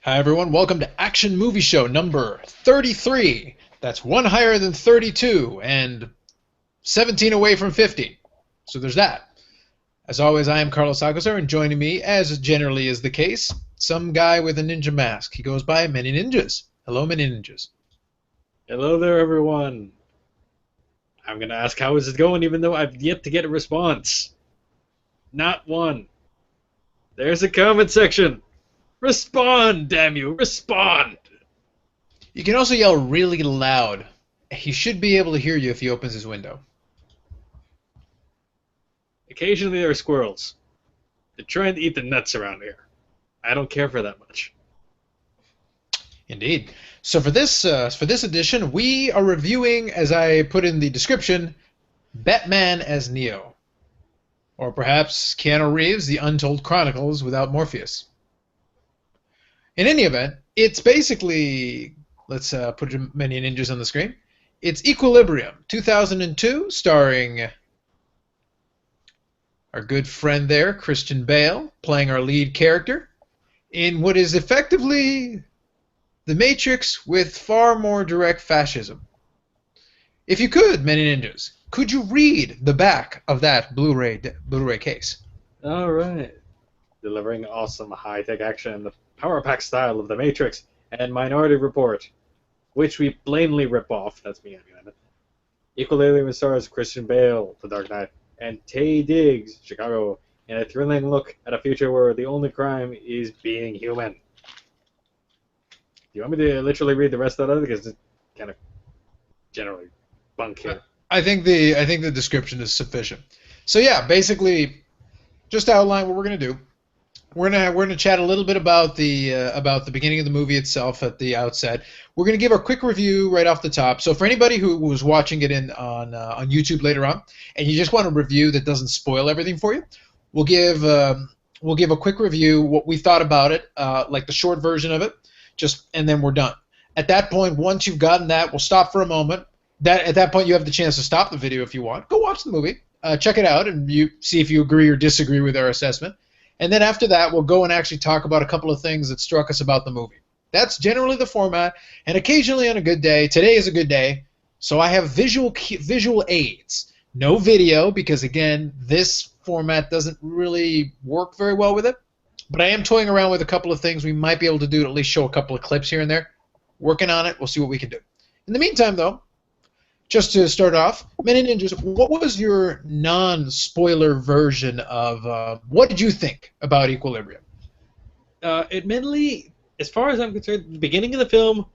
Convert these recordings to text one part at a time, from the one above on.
Hi everyone, welcome to Action Movie Show number 33. That's one higher than 32 and 17 away from 50. So there's that. As always, I am Carlos Alcazar, and joining me, as generally is the case, some guy with a ninja mask. He goes by Manyninjas. Hello, Manyninjas. Hello there, everyone. I'm going to ask how is it going, even though I've yet to get a response. Not one. There's a comment section. Respond, damn you, respond. You can also yell really loud. He should be able to hear you if he opens his window. Occasionally there are squirrels. They're trying to eat the nuts around here. I don't care for that much. Indeed. So for this edition, we are reviewing, as I put in the description, Batman as Neo. Or perhaps Keanu Reeves, The Untold Chronicles without Morpheus. In any event, it's basically, let's put many ninjas on the screen. It's Equilibrium, 2002, starring our good friend there, Christian Bale, playing our lead character, in what is effectively The Matrix with far more direct fascism. If you could, many ninjas, could you read the back of that Blu-ray case? All right. Delivering awesome high-tech action in the power-pack style of The Matrix and Minority Report, which we plainly rip off. That's me, I mean. Equilibrium stars Christian Bale, The Dark Knight, and Taye Diggs, Chicago, in a thrilling look at a future where the only crime is being human. Do you want me to literally read the rest of it? Because it's kind of generally bunk here. I think the description is sufficient. So yeah, basically, just to outline what we're gonna do. We're gonna chat a little bit about the beginning of the movie itself at the outset. We're gonna give a quick review right off the top. So for anybody who was watching it on YouTube later on, and you just want a review that doesn't spoil everything for you, we'll give a quick review, what we thought about it, like the short version of it, and then we're done. At that point, once you've gotten that, we'll stop for a moment. At that point, you have the chance to stop the video if you want. Go watch the movie, check it out, and you see if you agree or disagree with our assessment. And then after that, we'll go and actually talk about a couple of things that struck us about the movie. That's generally the format, and occasionally on a good day. Today is a good day, so I have visual aids. No video, because again, this format doesn't really work very well with it. But I am toying around with a couple of things we might be able to do to at least show a couple of clips here and there. Working on it. We'll see what we can do. In the meantime, though, just to start off, Many Ninjas, what was your non-spoiler version of what did you think about Equilibrium? Admittedly, as far as I'm concerned, the beginning of the film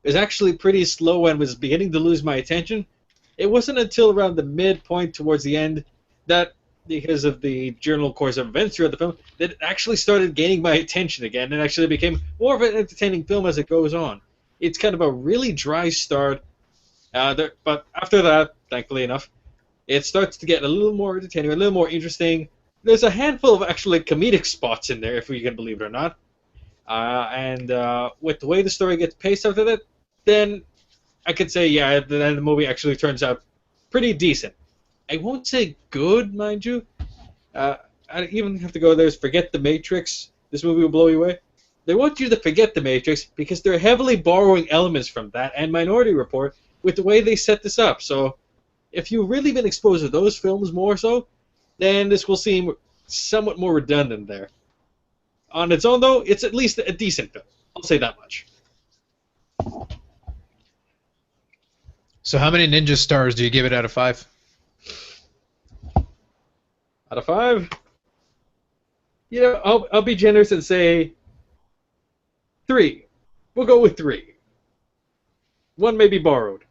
is actually pretty slow and was beginning to lose my attention. It wasn't until around the midpoint towards the end that, because of the general course of events throughout the film, that it actually started gaining my attention again and actually became more of an entertaining film as it goes on. It's kind of a really dry start. But after that, thankfully enough, it starts to get a little more entertaining, a little more interesting. There's a handful of actually comedic spots in there, if we can believe it or not. And with the way the story gets paced after that, then I could say, yeah, then the movie actually turns out pretty decent. I won't say good, mind you. I even have to go there. Forget The Matrix. This movie will blow you away. They want you to forget The Matrix because they're heavily borrowing elements from that and Minority Report with the way they set this up. So if you've really been exposed to those films more so, then this will seem somewhat more redundant there. On its own, though, it's at least a decent film. I'll say that much. So how many ninja stars do you give it out of 5? Out of 5? You know, I'll be generous and say 3. We'll go with 3. 1 may be borrowed.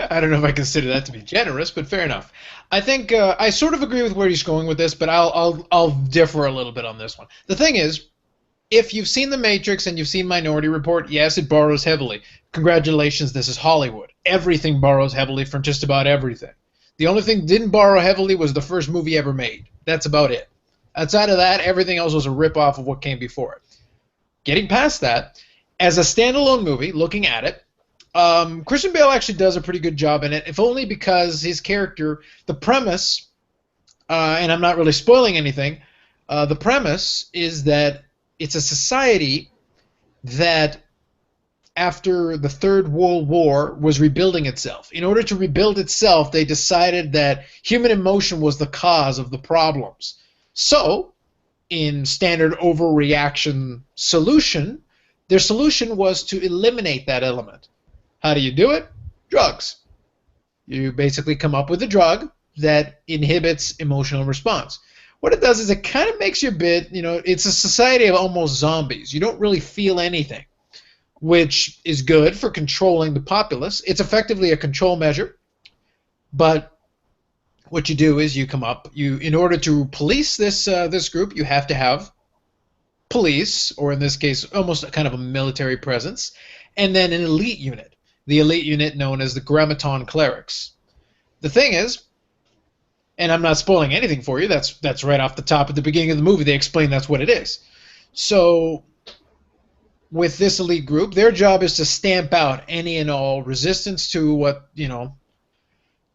I don't know if I consider that to be generous, but fair enough. I think I sort of agree with where he's going with this, but I'll differ a little bit on this one. The thing is, if you've seen The Matrix and you've seen Minority Report, yes, it borrows heavily. Congratulations, this is Hollywood. Everything borrows heavily from just about everything. The only thing that didn't borrow heavily was the first movie ever made. That's about it. Outside of that, everything else was a rip-off of what came before it. Getting past that, as a standalone movie, looking at it, Christian Bale actually does a pretty good job in it, if only because his character, the premise, and I'm not really spoiling anything, The premise is that it's a society that, after the Third World War, was rebuilding itself. In order to rebuild itself, they decided that human emotion was the cause of the problems. So, in standard overreaction solution, their solution was to eliminate that element. How do you do it? Drugs. You basically come up with a drug that inhibits emotional response. What it does is it kind of makes you a bit, it's a society of almost zombies. You don't really feel anything, which is good for controlling the populace. It's effectively a control measure, but what you do is in order to police this group, you have to have police, or in this case, almost a kind of a military presence, and then an elite unit. The elite unit known as the Grammaton Clerics. The thing is, and I'm not spoiling anything for you, that's right off the top at the beginning of the movie, they explain that's what it is. So, with this elite group, their job is to stamp out any and all resistance to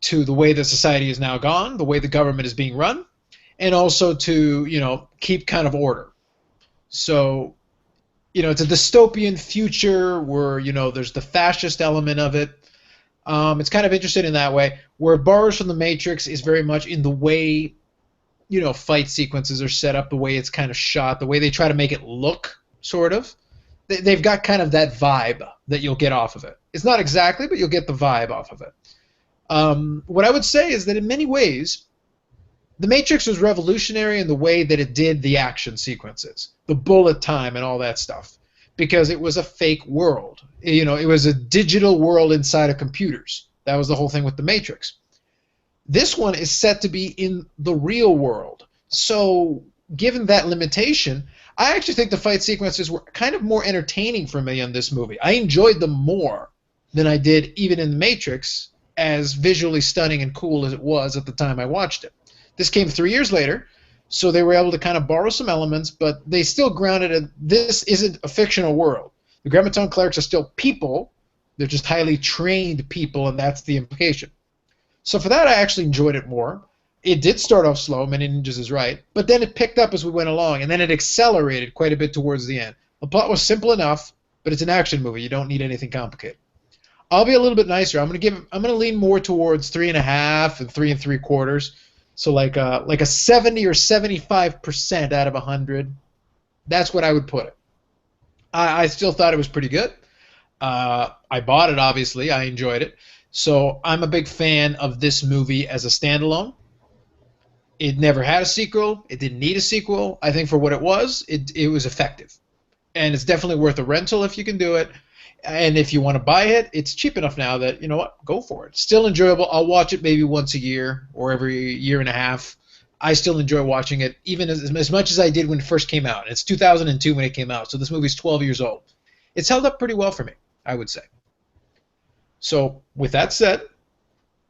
to the way the society is now gone, the way the government is being run, and also to, keep kind of order. So, it's a dystopian future where, there's the fascist element of it. It's kind of interesting in that way. Where it borrows from The Matrix is very much in the way, fight sequences are set up, the way it's kind of shot, the way they try to make it look, sort of. They've got kind of that vibe that you'll get off of it. It's not exactly, but you'll get the vibe off of it. What I would say is that in many ways, The Matrix was revolutionary in the way that it did the action sequences, the bullet time and all that stuff, because it was a fake world. It was a digital world inside of computers. That was the whole thing with The Matrix. This one is set to be in the real world. So, given that limitation, I actually think the fight sequences were kind of more entertaining for me in this movie. I enjoyed them more than I did even in The Matrix, as visually stunning and cool as it was at the time I watched it. This came 3 years later, so they were able to kind of borrow some elements, but they still grounded it. This isn't a fictional world. The Grammaton Clerics are still people. They're just highly trained people, and that's the implication. So for that, I actually enjoyed it more. It did start off slow, Manyninjas is right, but then it picked up as we went along, and then it accelerated quite a bit towards the end. The plot was simple enough, but it's an action movie. You don't need anything complicated. I'll be a little bit nicer. I'm gonna lean more towards 3.5 and 3 3/4. So like a 70 or 75% out of 100. That's what I would put it. I still thought it was pretty good. I bought it, obviously. I enjoyed it. So I'm a big fan of this movie as a standalone. It never had a sequel. It didn't need a sequel. I think for what it was effective. And it's definitely worth a rental if you can do it. And if you want to buy it, it's cheap enough now that, go for it. Still enjoyable. I'll watch it maybe once a year or every year and a half. I still enjoy watching it, even as much as I did when it first came out. It's 2002 when it came out, so this movie's 12 years old. It's held up pretty well for me, I would say. So, with that said,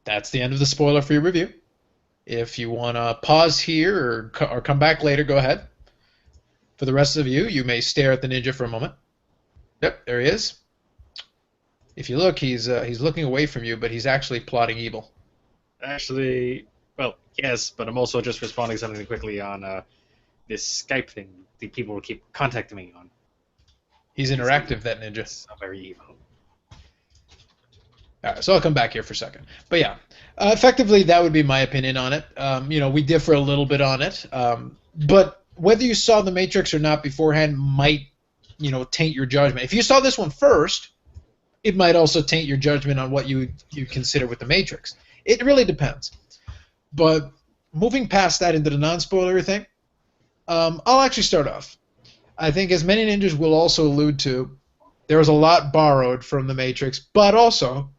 that's the end of the spoiler-free review. If you want to pause here or come back later, go ahead. For the rest of you, you may stare at the ninja for a moment. Yep, there he is. If you look, he's looking away from you, but he's actually plotting evil. Actually, well, yes, but I'm also just responding something quickly on this Skype thing the people will keep contacting me on. He's interactive, that ninja. So very evil. All right, so I'll come back here for a second. But yeah, effectively, that would be my opinion on it. We differ a little bit on it. But whether you saw The Matrix or not beforehand might, taint your judgment. If you saw this one first, it might also taint your judgment on what you consider with The Matrix. It really depends. But moving past that into the non-spoilery thing, I'll actually start off. I think, as Manyninjas will also allude to, there was a lot borrowed from The Matrix, but also,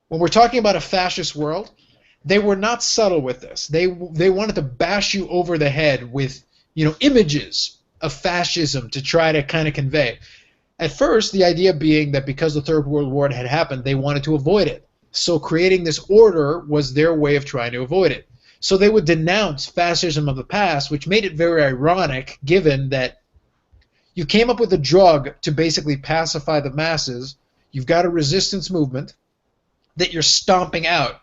when we're talking about a fascist world, they were not subtle with this. They wanted to bash you over the head with, images of fascism to try to kind of convey. At first, the idea being that because the Third World War had happened, they wanted to avoid it. So creating this order was their way of trying to avoid it. So they would denounce fascism of the past, which made it very ironic, given that you came up with a drug to basically pacify the masses. You've got a resistance movement that you're stomping out.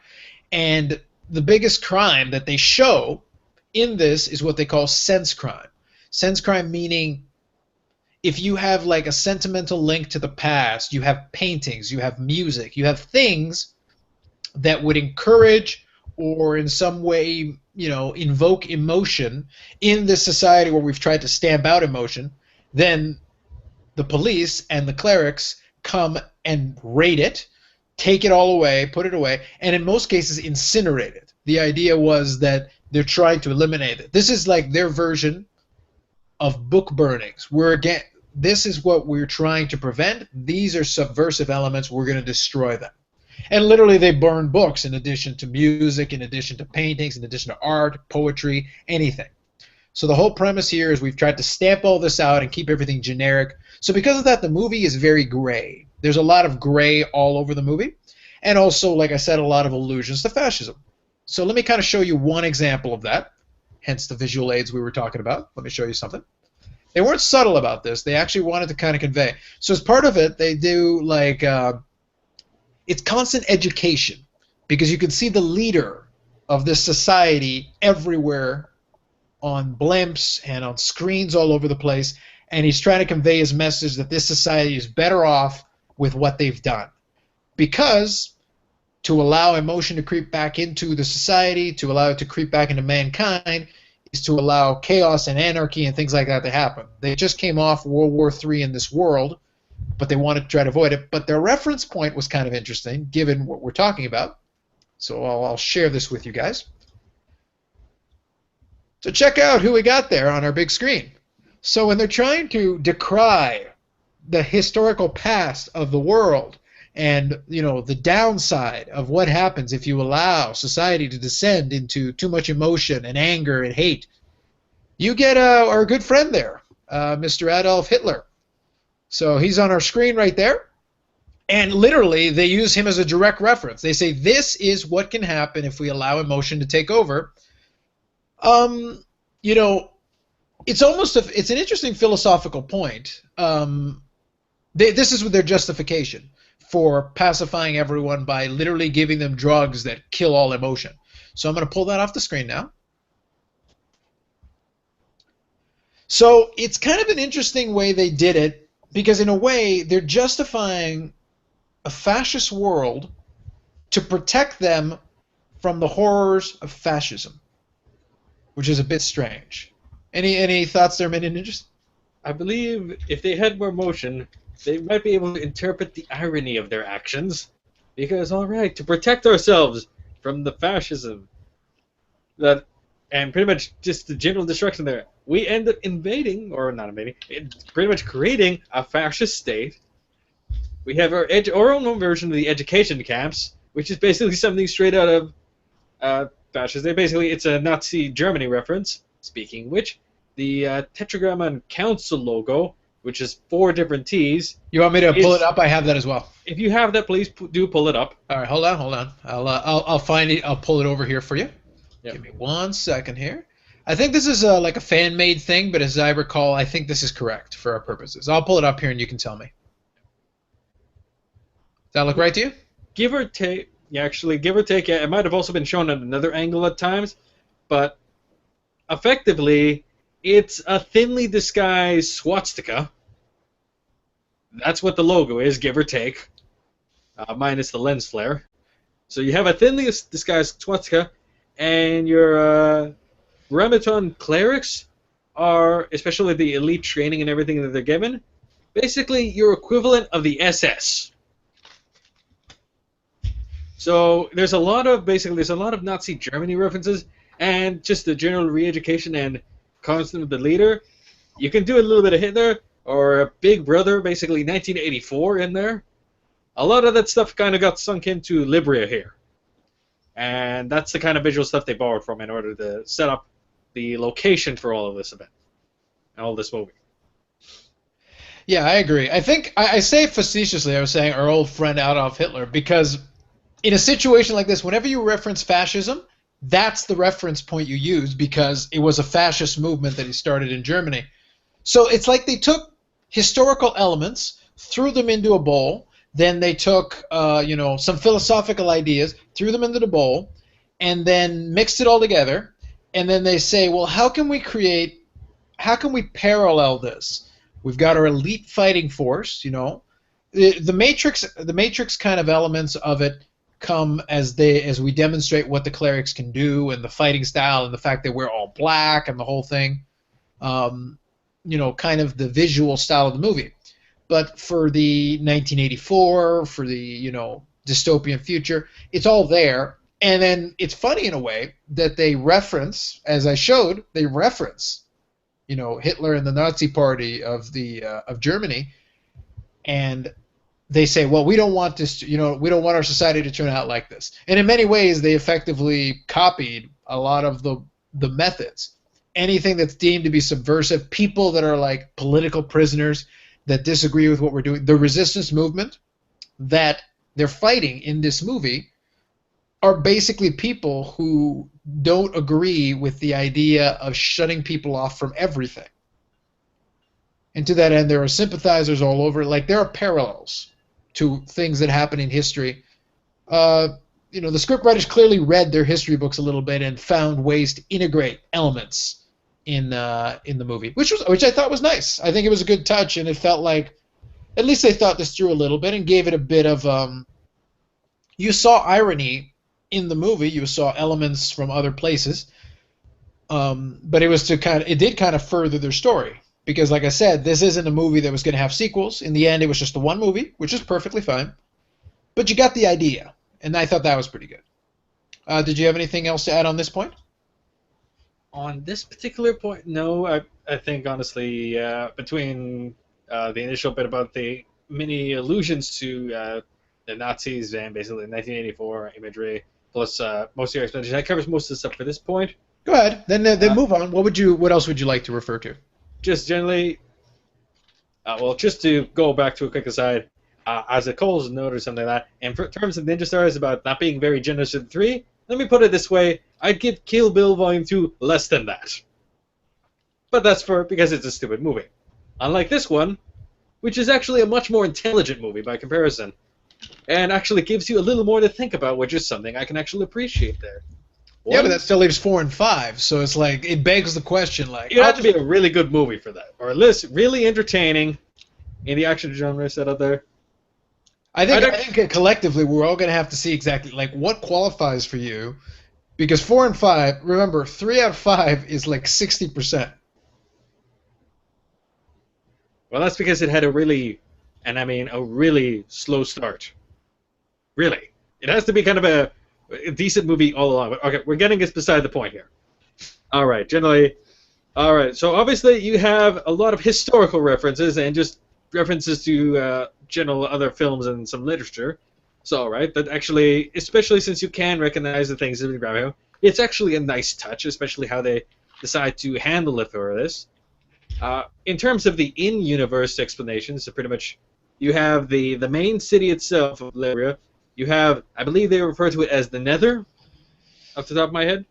And the biggest crime that they show in this is what they call sense crime. Sense crime meaning if you have like a sentimental link to the past, you have paintings, you have music, you have things that would encourage or in some way, invoke emotion in this society where we've tried to stamp out emotion, then the police and the clerics come and raid it, take it all away, put it away, and in most cases incinerate it. The idea was that they're trying to eliminate it. This is like their version of book burnings. This is what we're trying to prevent. These are subversive elements. We're going to destroy them. And literally they burn books in addition to music, in addition to paintings, in addition to art, poetry, anything. So the whole premise here is we've tried to stamp all this out and keep everything generic. So because of that, the movie is very gray. There's a lot of gray all over the movie. And also, like I said, a lot of allusions to fascism. So let me kind of show you one example of that, hence the visual aids we were talking about. Let me show you something. They weren't subtle about this. They actually wanted to kind of convey. So as part of it, they do like it's constant education because you can see the leader of this society everywhere on blimps and on screens all over the place, and he's trying to convey his message that this society is better off with what they've done. Because to allow emotion to creep back into the society, to allow it to creep back into mankind, is to allow chaos and anarchy and things like that to happen. They just came off World War III in this world, but they wanted to try to avoid it. But their reference point was kind of interesting, given what we're talking about. So I'll share this with you guys. So check out who we got there on our big screen. So when they're trying to decry the historical past of the world and the downside of what happens if you allow society to descend into too much emotion and anger and hate, you get our good friend there, Mr. Adolf Hitler. So he's on our screen right there. And literally, they use him as a direct reference. They say, this is what can happen if we allow emotion to take over. It's an interesting philosophical point. This is their justification for pacifying everyone by literally giving them drugs that kill all emotion. So I'm going to pull that off the screen now. So it's kind of an interesting way they did it because in a way they're justifying a fascist world to protect them from the horrors of fascism, which is a bit strange. Any thoughts there, Manyninjas? I believe if they had more emotion, they might be able to interpret the irony of their actions. Because, all right, to protect ourselves from the fascism, and pretty much just the general destruction there, we end up invading, or not invading, pretty much creating a fascist state. We have our own version of the education camps, which is basically something straight out of fascism. It's a Nazi Germany reference. Speaking of which, the Tetragrammaton Council logo, which is 4 different T's. You want me to pull it up? I have that as well. If you have that, please do pull it up. All right, hold on. I'll find it. I'll pull it over here for you. Yep. Give me 1 second here. I think this is like a fan-made thing, but as I recall, I think this is correct for our purposes. I'll pull it up here and you can tell me. Does that look right to you? Give or take. Yeah, actually, give or take. Yeah, it might have also been shown at another angle at times, but effectively, it's a thinly disguised swastika. That's what the logo is, give or take, minus the lens flare. So you have a thinly disguised swastika, and your Ramaton clerics are, especially the elite training and everything that they're given, basically your equivalent of the SS. So there's a lot of Nazi Germany references, and just the general re-education and constant of the leader. You can do a little bit of Hitler or a Big Brother, basically 1984 in there. A lot of that stuff kind of got sunk into Libria here. And that's the kind of visual stuff they borrowed from in order to set up the location for all of this event, all this movie. Yeah, I agree. I think I say facetiously, I was saying our old friend Adolf Hitler, because in a situation like this, whenever you reference fascism, that's the reference point you use because it was a fascist movement that he started in Germany. So it's like they took historical elements, threw them into a bowl, then they took some philosophical ideas, threw them into the bowl, and then mixed it all together, And then they say, well, how can we parallel this? We've got our elite fighting force, you know. The Matrix kind of elements of it come as we demonstrate what the clerics can do and the fighting style and the fact that we're all black and the whole thing. You know, kind of the visual style of the movie. But for the 1984, for the, you know, dystopian future, it's all there. And then it's funny in a way that they reference, as I showed, they reference, you know, Hitler and the Nazi Party of Germany, and they say, well, we don't want this, you know, we don't want our society to turn out like this. And in many ways, they effectively copied a lot of the methods. Anything that's deemed to be subversive, people that are like political prisoners that disagree with what we're doing, the resistance movement that they're fighting in this movie are basically people who don't agree with the idea of shutting people off from everything. And to that end, there are sympathizers all over. Like, there are parallels to things that happen in history. You know, the scriptwriters clearly read their history books a little bit and found ways to integrate elements in the movie, which I thought was nice. I think it was a good touch, and it felt like at least they thought this through a little bit and gave it a bit of. You saw irony in the movie. You saw elements from other places, but it did kind of further their story. Because, like I said, this isn't a movie that was going to have sequels. In the end, it was just the one movie, which is perfectly fine. But you got the idea, and I thought that was pretty good. Did you have anything else to add on this point? On this particular point, no. I think, honestly, between the initial bit about the many allusions to the Nazis and basically 1984 imagery, plus most of your explanation, that covers most of the stuff for this point. Go ahead. Then move on. What else would you like to refer to? Just generally, well, just to go back to a quick aside, as a Cole's note or something like that, in terms of Ninja Stars about not being very generous to the 3, let me put it this way, I'd give Kill Bill Volume 2 less than that. But that's because it's a stupid movie. Unlike this one, which is actually a much more intelligent movie by comparison, and actually gives you a little more to think about, which is something I can actually appreciate there. Yeah, but that still leaves 4 and 5, so it's like, it begs the question, like... You have to be a really good movie for that, or at least really entertaining in the action genre set out there. I think collectively we're all going to have to see exactly, like, what qualifies for you, because 4 and 5, remember, 3 out of 5 is like 60%. Well, that's because it had a really slow start. Really. It has to be kind of a decent movie all along. But okay, we're getting us beside the point here. All right, so obviously you have a lot of historical references and just references to general other films and some literature. So, all right, but actually, especially since you can recognize the things in the graphic, it's actually a nice touch, especially how they decide to handle it for this. In terms of the in-universe explanations, so pretty much you have the main city itself of Liberia. You have, I believe they refer to it as the Nether, off the top of my head.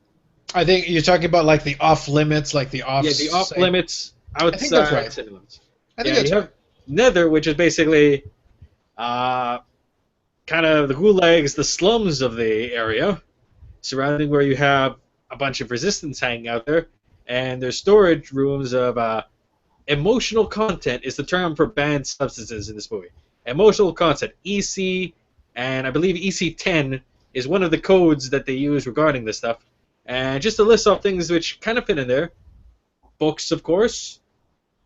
I think you're talking about like the off-limits, like the off... Yeah, the off-limits outside. I think that's right. City limits. I think that's right. Nether, which is basically kind of the gulags, the slums of the area, surrounding where you have a bunch of resistance hanging out there, and there's storage rooms of emotional content is the term for banned substances in this movie. Emotional content, EC, and I believe EC10 is one of the codes that they use regarding this stuff. And just to list off things which kind of fit in there, books, of course,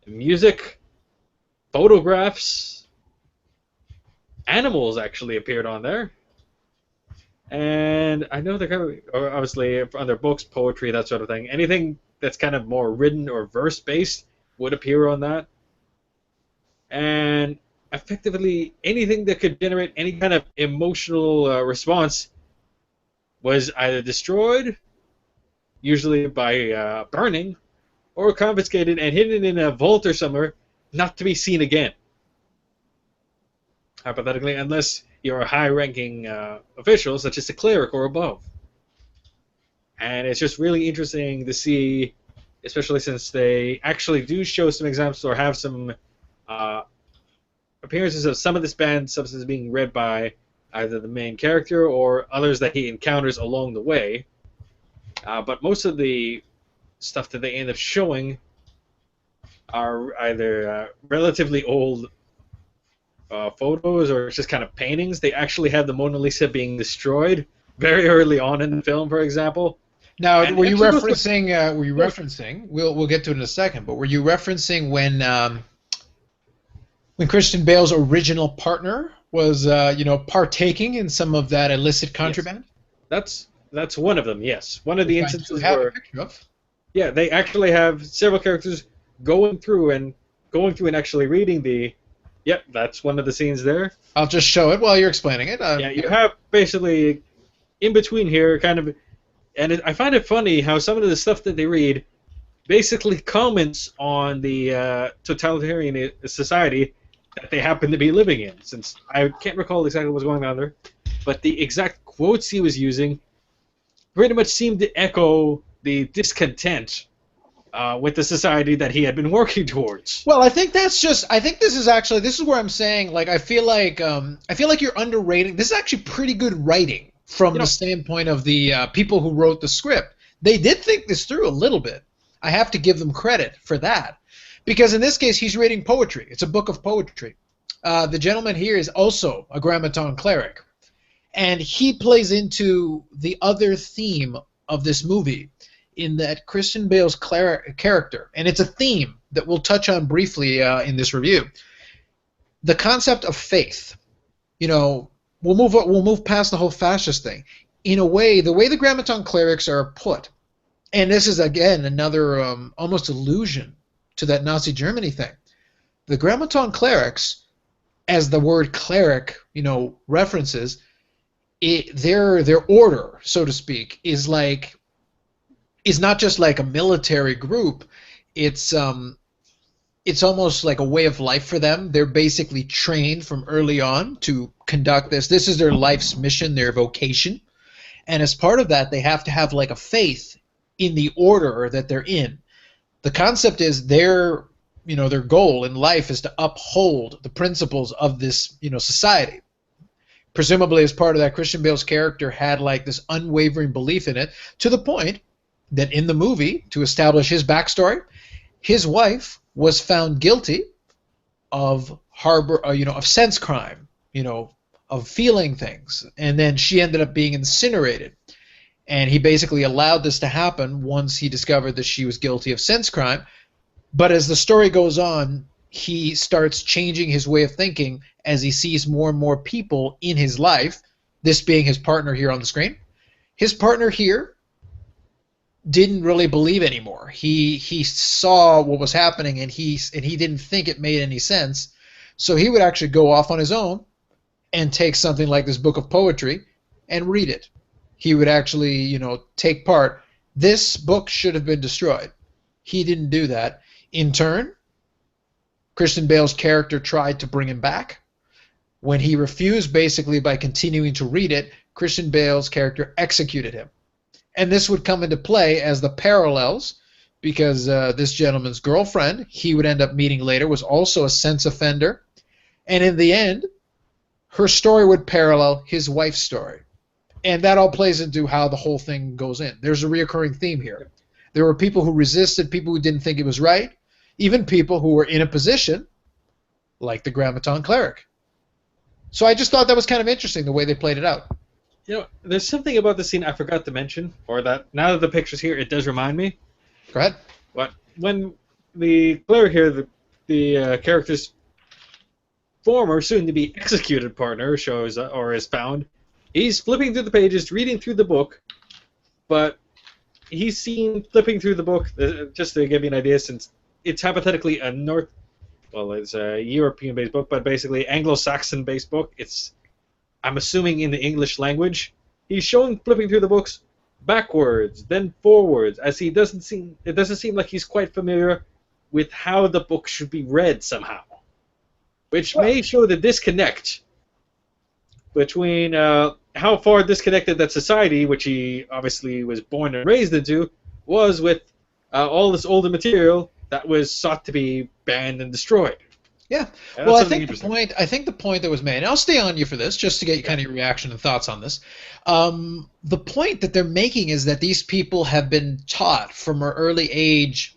music, photographs, animals actually appeared on there. And I know they're kind of, obviously, on their books, poetry, that sort of thing. Anything that's kind of more written or verse-based would appear on that. And effectively, anything that could generate any kind of emotional response was either destroyed, usually by burning, or confiscated and hidden in a vault or somewhere, not to be seen again. Hypothetically, unless you're a high-ranking official, such as a cleric or above. And it's just really interesting to see, especially since they actually do show some examples or have some appearances of some of this banned substance being read by either the main character or others that he encounters along the way. But most of the stuff that they end up showing are either relatively old photos or just kind of paintings. They actually have the Mona Lisa being destroyed very early on in the film, for example. Now, And were it you actually goes to referencing? Were you referencing? We'll get to it in a second. But were you referencing when Christian Bale's original partner was partaking in some of that illicit yes, contraband, that's one of them. Yes, one of the which I do instances have a where picture of. yeah, they actually have several characters going through and actually reading the. Yep, that's one of the scenes there. I'll just show it while you're explaining it. Yeah, you have basically in between here, kind of, and I find it funny how some of the stuff that they read basically comments on the totalitarian society that they happen to be living in. Since I can't recall exactly what's going on there, but the exact quotes he was using pretty much seemed to echo the discontent with the society that he had been working towards. Well, I think that's just. I think this is where I'm saying, like, I feel like you're underrating. This is actually pretty good writing from the standpoint of the people who wrote the script. They did think this through a little bit. I have to give them credit for that, because in this case he's reading poetry. It's a book of poetry. The gentleman here is also a grammaton cleric, and he plays into the other theme of this movie, in that Christian Bale's character, and it's a theme that we'll touch on briefly in this review. The concept of faith. We'll move past the whole fascist thing. In a way, the way the grammaton clerics are put, and this is again another almost allusion to that Nazi Germany thing. The grammaton clerics, as the word cleric, references, their order, so to speak, is not just like a military group. It's almost like a way of life for them. They're basically trained from early on to conduct this. This is their life's mission, their vocation. And as part of that, they have to have like a faith in the order that they're in. The concept is their goal in life is to uphold the principles of this, society. Presumably, as part of that, Christian Bale's character had like this unwavering belief in it, to the point that in the movie, to establish his backstory, his wife was found guilty of of sense crime, of feeling things, and then she ended up being incinerated. And he basically allowed this to happen once he discovered that she was guilty of sense crime. But as the story goes on, he starts changing his way of thinking as he sees more and more people in his life, this being his partner here on the screen. His partner here didn't really believe anymore. He saw what was happening, and he didn't think it made any sense. So he would actually go off on his own and take something like this book of poetry and read it. He would actually, take part. This book should have been destroyed. He didn't do that. In turn, Christian Bale's character tried to bring him back. When he refused, basically by continuing to read it, Christian Bale's character executed him. And this would come into play as the parallels, because this gentleman's girlfriend, he would end up meeting later, was also a sense offender. And in the end, her story would parallel his wife's story. And that all plays into how the whole thing goes in. There's a reoccurring theme here. There were people who resisted, people who didn't think it was right, even people who were in a position, like the grammaton cleric. So I just thought that was kind of interesting, the way they played it out. There's something about the scene I forgot to mention, or that now that the picture's here, it does remind me. Go ahead. But when the cleric here, the character's former, soon-to-be executed partner shows or is found, he's flipping through the pages, reading through the book, but he's seen flipping through the book, just to give you an idea, since it's hypothetically it's a European-based book, but basically Anglo-Saxon-based book. I'm assuming in the English language. He's showing flipping through the books backwards, then forwards, as it doesn't seem like he's quite familiar with how the book should be read somehow, which may show the disconnect between how far disconnected that society, which he obviously was born and raised into, was with all this older material that was sought to be banned and destroyed. Yeah. Yeah, Well, that's I something think the interesting. point. I think the point that was made, and I'll stay on you for this, just to get Yeah. kind of your reaction and thoughts on this. The point that they're making is that these people have been taught from an early age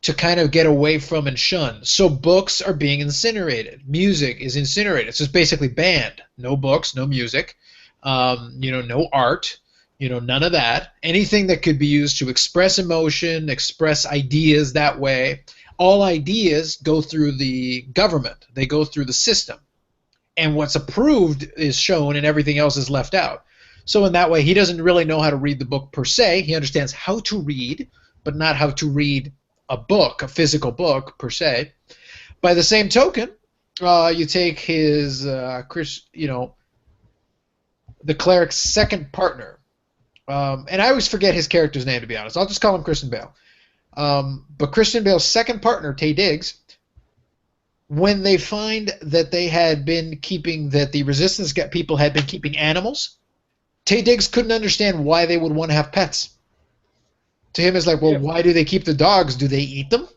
to kind of get away from and shun. So books are being incinerated. Music is incinerated. So it's basically banned. No books, no music, no art, none of that. Anything that could be used to express emotion, express ideas that way. All ideas go through the government. They go through the system. And what's approved is shown and everything else is left out. So in that way, he doesn't really know how to read the book per se. He understands how to read, but not how to read a book, a physical book per se. By the same token, you take his the cleric's second partner, and I always forget his character's name to be honest. I'll just call him Christian Bale. But Christian Bale's second partner, Tay Diggs, when they find that the resistance people had been keeping animals, Tay Diggs couldn't understand why they would want to have pets. To him, it's like, well, Yeah. why do they keep the dogs? Do they eat them?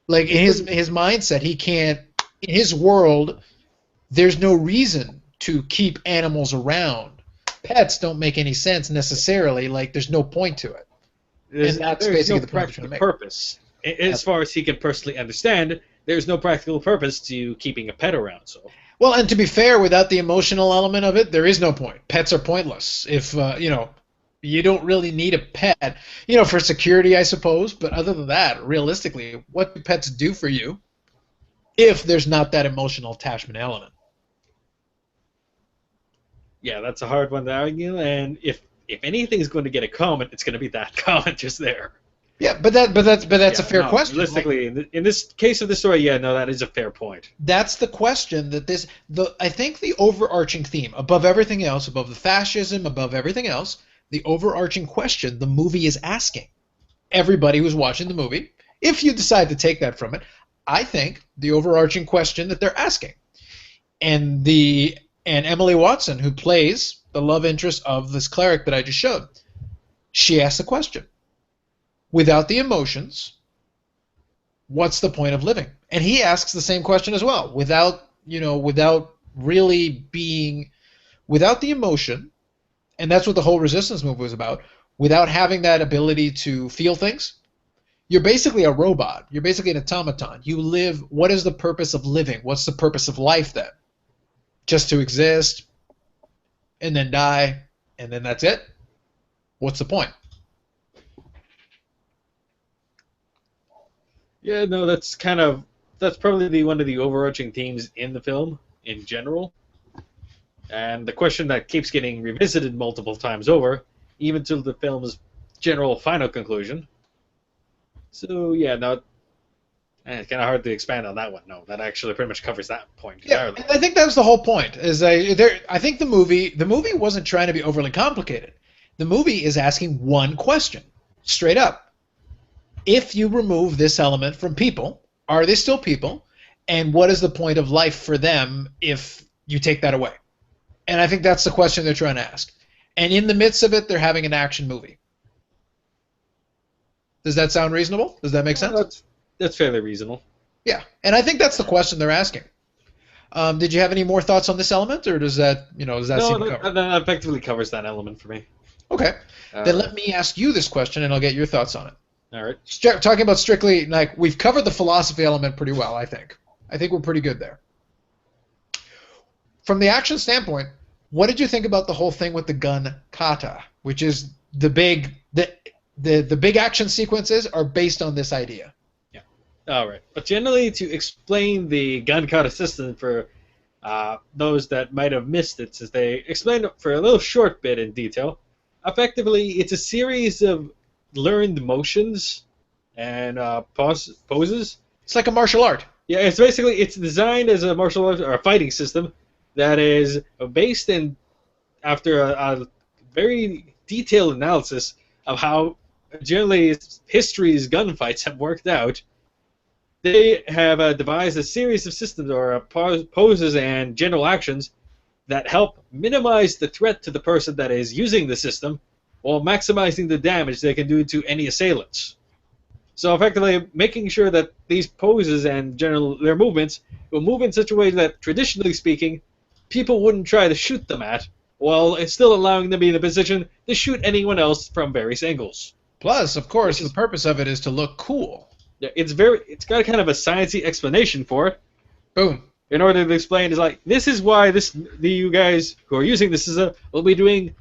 Like in his mindset, he can't. In his world, there's no reason to keep animals around. Pets don't make any sense necessarily. Like there's no point to it, and that's There's basically no the point they're trying practical to make. purpose. As far as he can personally understand, there's no practical purpose to keeping a pet around. So, Well, and to be fair, without the emotional element of it, there is no point. Pets are pointless. If you don't really need a pet, for security, I suppose. But other than that, realistically, what do pets do for you if there's not that emotional attachment element? yeah, that's a hard one to argue. And if anything's going to get a comment, it's going to be that comment just there. Yeah, but that's a Yeah, fair no, question. Like, realistically, in this case of the story, yeah, no, that is a fair point. that's the question that I think the overarching theme, above everything else, above the fascism, above everything else, the overarching question the movie is asking everybody who's watching the movie, if you decide to take that from it, I think the overarching question that they're asking, and Emily Watson, who plays the love interest of this cleric that I just showed, she asks the question: without the emotions, what's the point of living? And he asks the same question as well, without really being, without the emotion, and that's what the whole resistance movement was about. Without having that ability to feel things, you're basically a robot. You're basically an automaton. You live. What is the purpose of living? What's the purpose of life then? Just to exist and then die and then that's it? What's the point? Yeah, no, that's probably one of the overarching themes in the film in general, and the question that keeps getting revisited multiple times over, even to the film's general final conclusion. So yeah, no, it's kind of hard to expand on that one. No, that actually pretty much covers that point Yeah, entirely. and I think that was the whole point. I think the movie wasn't trying to be overly complicated. The movie is asking one question, straight up. If you remove this element from people, are they still people? And what is the point of life for them if you take that away? And I think that's the question they're trying to ask. And in the midst of it, they're having an action movie. Does that sound reasonable? Does that make Well, sense? that's fairly reasonable. Yeah, and I think that's the question they're asking. Did you have any more thoughts on this element, or does that No, seem to cover? that effectively covers that element for me. Okay, then Uh, let me ask you this question, and I'll get your thoughts on it. all right. Talking about strictly, like we've covered the philosophy element pretty well, I think. I think we're pretty good there. From the action standpoint, what did you think about the whole thing with the gun kata, which is the big action sequences are based on this idea? Yeah. All right. But generally, to explain the gun kata system for those that might have missed it, since they explained it for a little short bit in detail, effectively, it's a series of learned motions and poses. It's like a martial art. Yeah, it's designed as a martial arts or a fighting system that is based in after a very detailed analysis of how generally history's gunfights have worked out. They have devised a series of systems or poses and general actions that help minimize the threat to the person that is using the system while maximizing the damage they can do to any assailants. So effectively making sure that these poses and general their movements will move in such a way that, traditionally speaking, people wouldn't try to shoot them at, while it's still allowing them to be in a position to shoot anyone else from various angles. Plus, of Which course, the is, purpose of it is to look cool. yeah, it's got kind of a sciencey explanation for it. Boom. In order to explain, is like, this is why you guys who are using this will be doing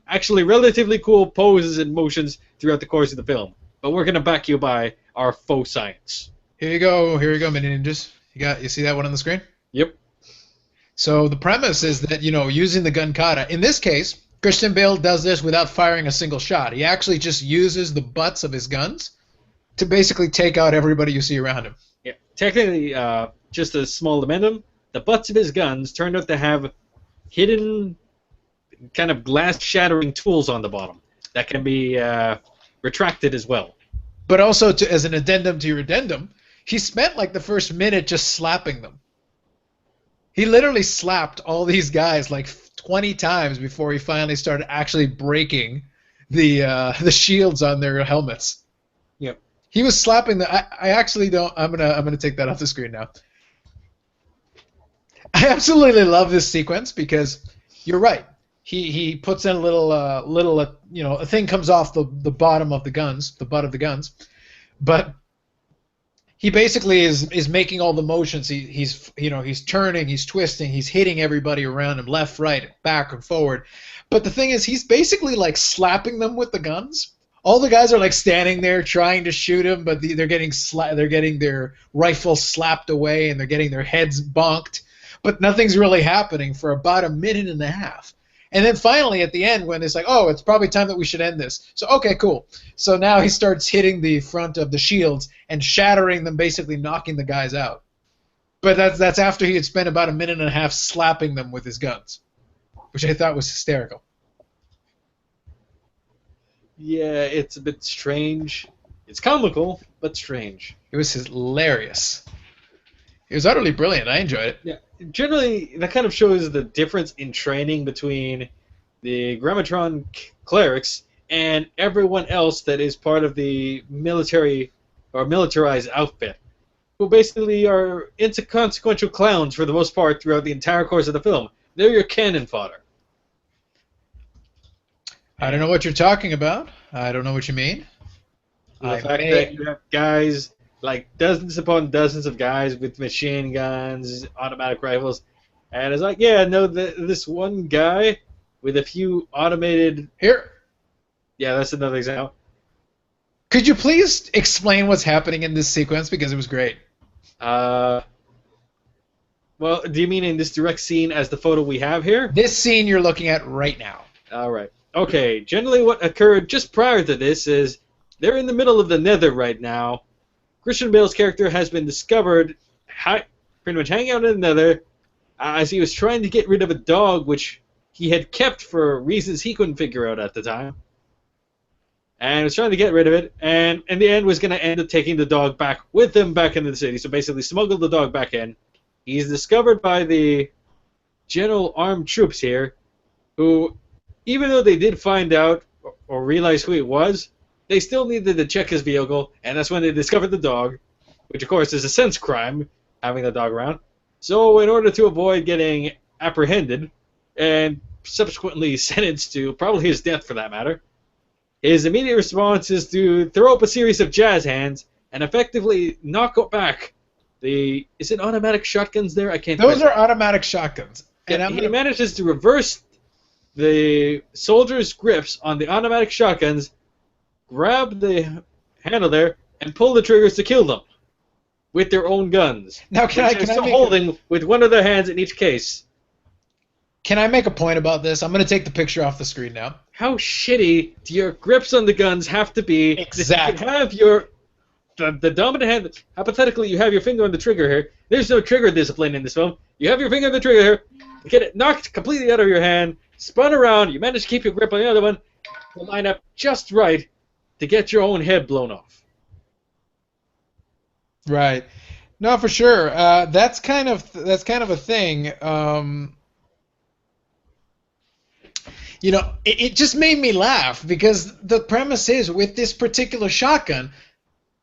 actually relatively cool poses and motions throughout the course of the film. But we're gonna back you by our faux science. Here you go, Manyninjas. You see that one on the screen? Yep. So the premise is that, using the gun kata, in this case, Christian Bale does this without firing a single shot. He actually just uses the butts of his guns to basically take out everybody you see around him. Yeah. Technically, just a small amendment, the butts of his guns turned out to have hidden kind of glass-shattering tools on the bottom that can be retracted as well. But also, as an addendum to your addendum, he spent like the first minute just slapping them. He literally slapped all these guys like 20 times before he finally started actually breaking the shields on their helmets. Yep. He was slapping the. I actually don't. I'm gonna take that off the screen now. I absolutely love this sequence because you're right. He puts in a little a thing comes off the bottom of the guns, the butt of the guns, but he basically is making all the motions. He's turning, he's twisting, he's hitting everybody around him, left, right, back, and forward. But the thing is, he's basically like slapping them with the guns. All the guys are like standing there trying to shoot him, but they're getting their rifles slapped away and they're getting their heads bonked. But nothing's really happening for about a minute and a half. And then finally, at the end, when it's like, oh, it's probably time that we should end this. So, okay, cool. So now he starts hitting the front of the shields and shattering them, basically knocking the guys out. But that's after he had spent about a minute and a half slapping them with his guns, which I thought was hysterical. Yeah, it's a bit strange. It's comical, but strange. It was hilarious. It was utterly brilliant. I enjoyed it. Yeah, generally, that kind of shows the difference in training between the Grammatron clerics and everyone else that is part of the military or militarized outfit, who basically are inconsequential clowns for the most part throughout the entire course of the film. They're your cannon fodder. I don't know what you're talking about. I don't know what you mean. The fact that you have guys, like dozens upon dozens of guys with machine guns, automatic rifles, and it's like, yeah, no, this one guy with a few automated... Here. Yeah, that's another example. Could you please explain what's happening in this sequence, because it was great. Well, do you mean in this direct scene as the photo we have here? This scene you're looking at right now. All right. Okay, generally what occurred just prior to this is they're in the middle of the Nether right now. Christian Bale's character has been discovered pretty much hanging out in the Nether as he was trying to get rid of a dog which he had kept for reasons he couldn't figure out at the time. And was trying to get rid of it, and in the end was going to end up taking the dog back with him back into the city. So basically smuggled the dog back in. He's discovered by the general armed troops here, who, even though they did find out or realize who it was, they still needed to check his vehicle, and that's when they discovered the dog, which of course is a sense crime, having the dog around. So in order to avoid getting apprehended, and subsequently sentenced to probably his death for that matter, his immediate response is to throw up a series of jazz hands and effectively knock back the... Is it automatic shotguns there? I can't... Those are automatic shotguns. And he manages to reverse the soldiers' grips on the automatic shotguns, grab the handle there, and pull the triggers to kill them with their own guns. Now, can I holding with one of their hands in each case. Can I make a point about this? I'm going to take the picture off the screen now. How shitty do your grips on the guns have to be? Exactly. You have the dominant hand. Hypothetically, you have your finger on the trigger here. There's no trigger discipline in this film. You have your finger on the trigger here. You get it knocked completely out of your hand, spun around. You manage to keep your grip on the other one to line up just right to get your own head blown off. Right. No, for sure. That's kind of a thing. It just made me laugh because the premise is with this particular shotgun,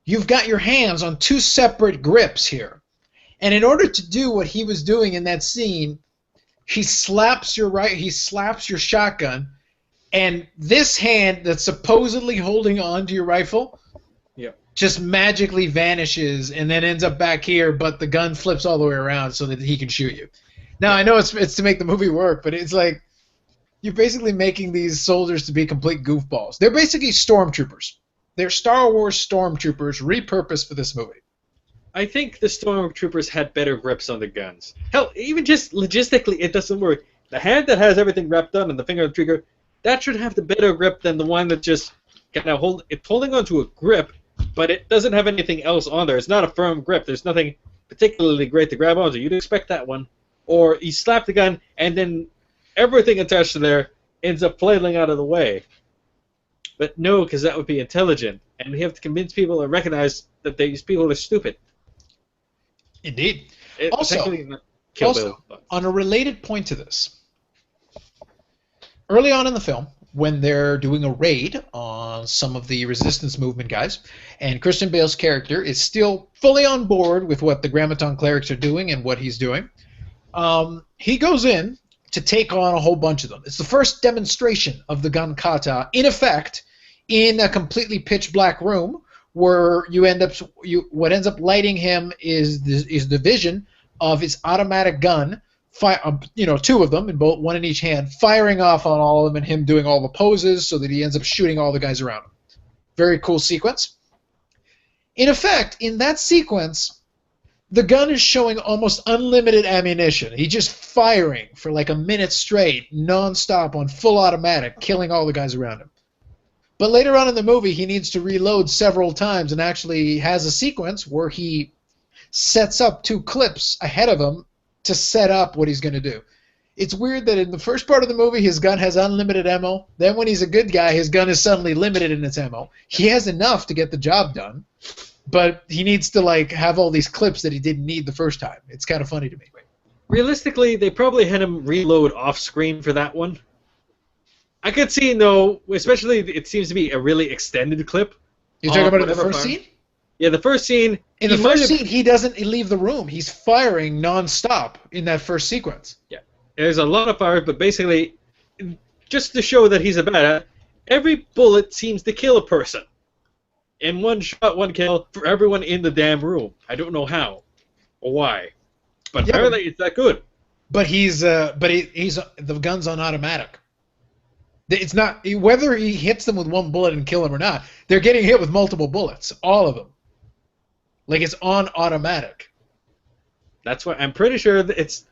you've got your hands on two separate grips here. And in order to do what he was doing in that scene, he slaps your shotgun, and this hand that's supposedly holding on to your rifle just magically vanishes and then ends up back here, but the gun flips all the way around so that he can shoot you. Now, I know it's to make the movie work, but it's like you're basically making these soldiers to be complete goofballs. They're basically stormtroopers. They're Star Wars stormtroopers repurposed for this movie. I think the stormtroopers had better grips on the guns. Hell, even just logistically, it doesn't work. The hand that has everything wrapped on and the finger on the trigger, that should have the better grip than the one that just kind of holding onto a grip, but it doesn't have anything else on there. It's not a firm grip. There's nothing particularly great to grab onto. You'd expect that one. Or you slap the gun, and then everything attached to there ends up flailing out of the way. But no, because that would be intelligent. And we have to convince people and recognize that these people are stupid. Indeed. Also, on a related point to this, early on in the film, when they're doing a raid on some of the resistance movement guys, and Christian Bale's character is still fully on board with what the Grammaton clerics are doing and what he's doing, he goes in to take on a whole bunch of them. It's the first demonstration of the gun kata in effect in a completely pitch black room, where what ends up lighting him is the vision of his automatic gun, two of them, one in each hand, firing off on all of them, and him doing all the poses so that he ends up shooting all the guys around him. Very cool sequence. In effect, in that sequence, the gun is showing almost unlimited ammunition. He's just firing for like a minute straight, non-stop on full automatic, killing all the guys around him. But later on in the movie, he needs to reload several times and actually has a sequence where he sets up two clips ahead of him to set up what he's going to do. It's weird that in the first part of the movie, his gun has unlimited ammo. Then when he's a good guy, his gun is suddenly limited in its ammo. He has enough to get the job done, but he needs to have all these clips that he didn't need the first time. It's kind of funny to me. Realistically, they probably had him reload off-screen for that one. I could see, no, especially it seems to be a really extended clip. You're talking about in the first scene? Yeah, the first scene. In the first scene, he doesn't leave the room. He's firing non-stop in that first sequence. Yeah, there's a lot of fire, but basically, just to show that he's a badass, every bullet seems to kill a person. In one shot, one kill for everyone in the damn room. I don't know how or why, but apparently it's that good. But he's the gun's on automatic. It's not whether he hits them with one bullet and kill them or not. They're getting hit with multiple bullets, all of them. Like it's on automatic. That's why I'm pretty sure that it's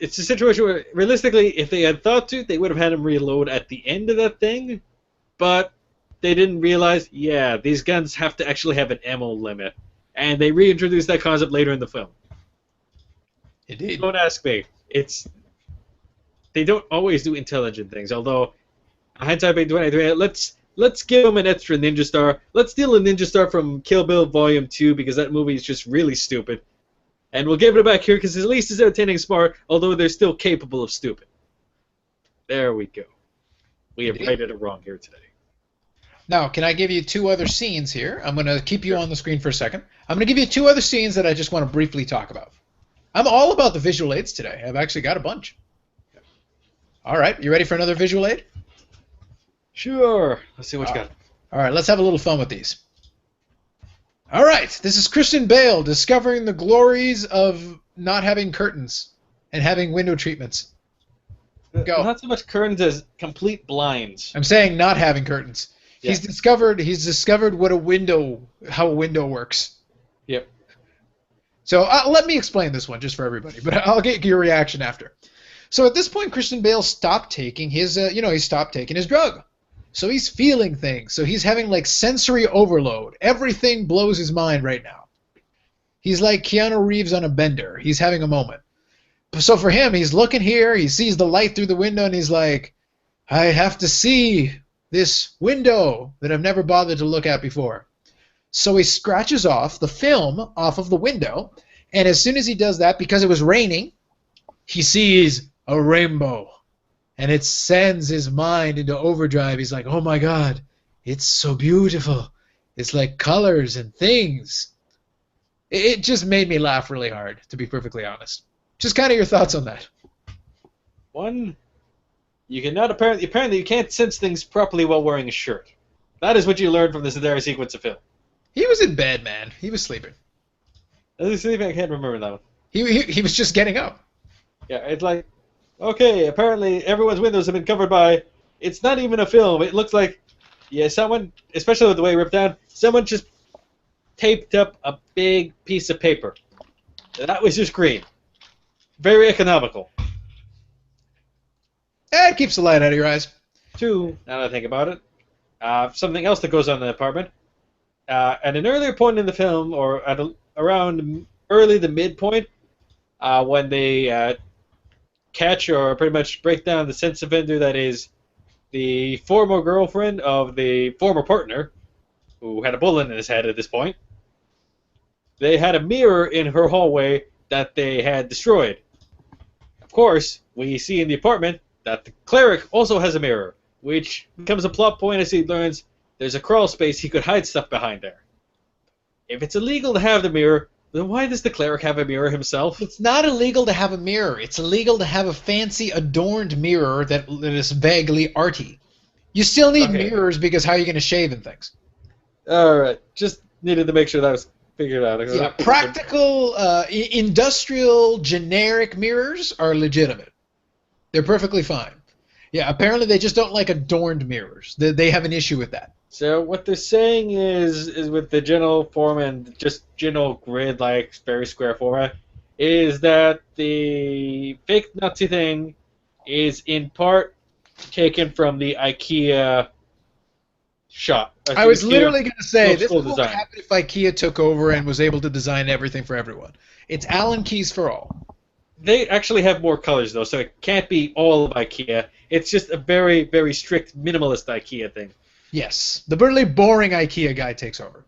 a situation where realistically, if they had thought to, they would have had him reload at the end of that thing, but they didn't realize. Yeah, these guns have to actually have an ammo limit, and they reintroduced that concept later in the film. Indeed. Don't ask me. They don't always do intelligent things, although. Hindsight being 2020, let's give him an extra ninja star. Let's steal a ninja star from Kill Bill Volume 2 because that movie is just really stupid. And we'll give it back here because at least it's entertaining and smart, although they're still capable of stupid. There we go. We have righted it wrong here today. Now, can I give you two other scenes here? I'm going to keep you on the screen for a second. I'm going to give you two other scenes that I just want to briefly talk about. I'm all about the visual aids today. I've actually got a bunch. All right, you ready for another visual aid? Sure. Let's see what you got. All right, let's have a little fun with these. All right, this is Christian Bale discovering the glories of not having curtains and having window treatments. Go. Not so much curtains as complete blinds. I'm saying not having curtains. Yeah. He's discovered how a window works. Yep. So let me explain this one just for everybody, but I'll get your reaction after. So at this point, Christian Bale stopped taking his, he stopped taking his drug. So he's feeling things. So he's having like sensory overload. Everything blows his mind right now. He's like Keanu Reeves on a bender. He's having a moment. So for him, he's looking here. He sees the light through the window, and he's like, I have to see this window that I've never bothered to look at before. So he scratches off the film off of the window, and as soon as he does that, because it was raining, he sees a rainbow. And it sends his mind into overdrive. He's like, oh my God, it's so beautiful. It's like colors and things. It just made me laugh really hard, to be perfectly honest. Just kind of your thoughts on that. One, you cannot apparently you can't sense things properly while wearing a shirt. That is what you learned from this entire sequence of film. He was in bed, man. He was sleeping. Let me see if I can't remember that one. He was just getting up. Yeah, it's like, okay, apparently everyone's windows have been covered by. It's not even a film. It looks like, yeah, someone, especially with the way it ripped down, someone just taped up a big piece of paper. That was just green. Very economical. It keeps the light out of your eyes. Two, now that I think about it, something else that goes on in the apartment. At an earlier point in the film, or around early the midpoint, when they catch or pretty much break down the sense offender that is the former girlfriend of the former partner, who had a bullet in his head at this point, they had a mirror in her hallway that they had destroyed. Of course, we see in the apartment that the cleric also has a mirror, which becomes a plot point as he learns there's a crawl space he could hide stuff behind there. If it's illegal to have the mirror, then why does the cleric have a mirror himself? It's not illegal to have a mirror. It's illegal to have a fancy adorned mirror that is vaguely arty. You still need mirrors because how are you going to shave and things? Alright, just needed to make sure that was figured out. Yeah, practical, industrial, generic mirrors are legitimate. They're perfectly fine. Yeah, apparently they just don't like adorned mirrors. They have an issue with that. So what they're saying is with the general form and just general grid-like, very square format, is that the fake Nazi thing is in part taken from the IKEA shot. I was literally going to say, this is what would happen if IKEA took over and was able to design everything for everyone. It's Allen keys for all. They actually have more colors, though, so it can't be all of IKEA. It's just a very, very strict minimalist IKEA thing. Yes, the really boring IKEA guy takes over.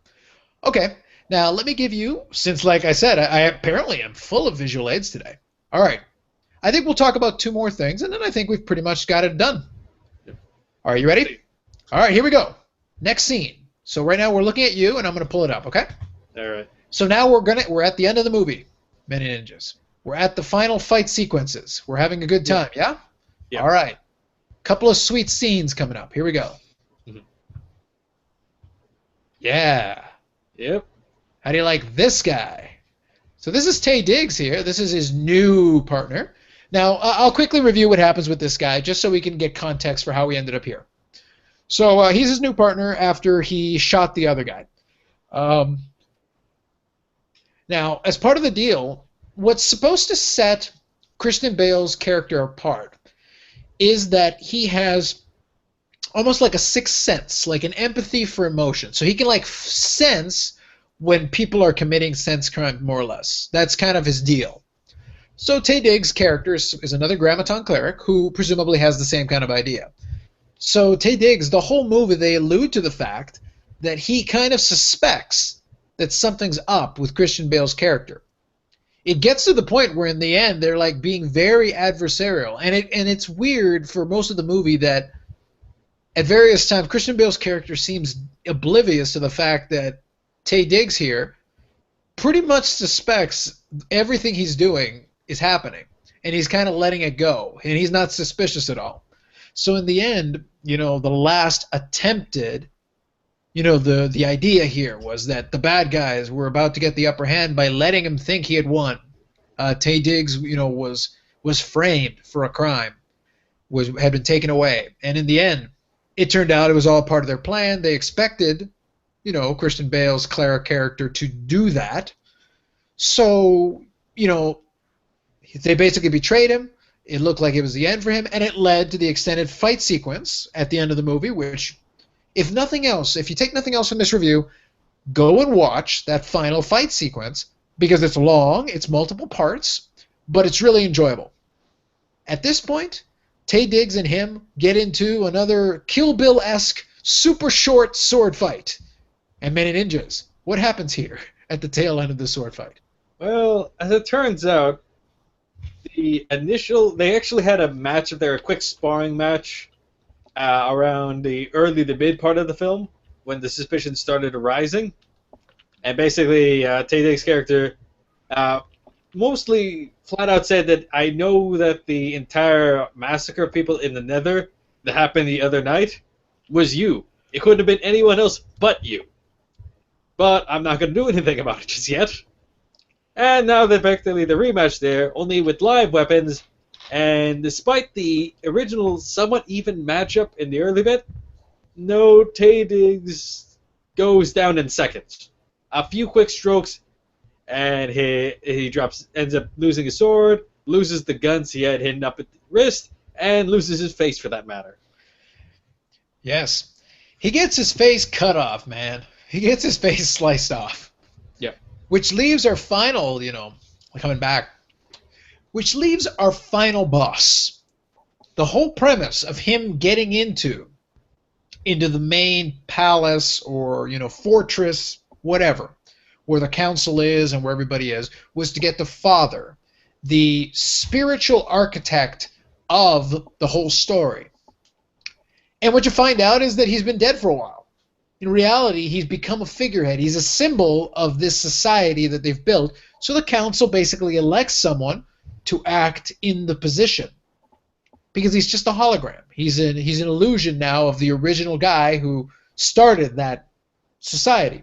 Okay, now let me give you, since like I said, I apparently am full of visual aids today. All right, I think we'll talk about two more things, and then I think we've pretty much got it done. All right, you ready? All right, here we go. Next scene. So right now we're looking at you, and I'm going to pull it up, okay? All right. So now we're at the end of the movie, Manyninjas. We're at the final fight sequences. We're having a good time, yeah? Yeah. All right. Couple of sweet scenes coming up. Here we go. Yeah. Yep. How do you like this guy? So this is Taye Diggs here. This is his new partner. Now, I'll quickly review what happens with this guy just so we can get context for how we ended up here. So he's his new partner after he shot the other guy. Now, as part of the deal, what's supposed to set Christian Bale's character apart is that he has almost like a sixth sense, like an empathy for emotion. So he can like sense when people are committing sense crime, more or less. That's kind of his deal. So Taye Diggs' character is another Grammaton cleric who presumably has the same kind of idea. So Taye Diggs, the whole movie, they allude to the fact that he kind of suspects that something's up with Christian Bale's character. It gets to the point where in the end they're like being very adversarial, and it's weird for most of the movie that at various times Christian Bale's character seems oblivious to the fact that Taye Diggs here pretty much suspects everything he's doing is happening, and he's kind of letting it go, and he's not suspicious at all. So in the end, the last attempted, the idea here was that the bad guys were about to get the upper hand by letting him think he had won. Taye Diggs, was framed for a crime, had been taken away, and in the end, it turned out it was all part of their plan. They expected, Christian Bale's cleric character to do that. So, they basically betrayed him. It looked like it was the end for him, and it led to the extended fight sequence at the end of the movie, which, if you take nothing else from this review, go and watch that final fight sequence, because it's long, it's multiple parts, but it's really enjoyable. At this point, Taye Diggs and him get into another Kill Bill-esque, super short sword fight. And Manyninjas, what happens here at the tail end of the sword fight? Well, as it turns out, they actually had a match of their quick sparring match around the mid part of the film. when the suspicion started arising. And basically, Tay-Dig's character mostly flat out said that I know that the entire massacre of people in the Nether that happened the other night was you. It couldn't have been anyone else but you. But I'm not going to do anything about it just yet. And now that effectively the rematch there, only with live weapons, and despite the original somewhat even matchup in the early bit, no, Tay Diggs goes down in seconds. A few quick strokes, and he ends up losing his sword, loses the guns he had hidden up at the wrist, and loses his face for that matter. Yes. He gets his face cut off, man. He gets his face sliced off. Yep. Which leaves our final, coming back, which leaves our final boss. The whole premise of him getting into the main palace or, fortress, whatever, where the council is and where everybody is, was to get the father, the spiritual architect of the whole story. And what you find out is that he's been dead for a while. In reality, he's become a figurehead. He's a symbol of this society that they've built. So the council basically elects someone to act in the position. Because he's just a hologram. He's an illusion now of the original guy who started that society.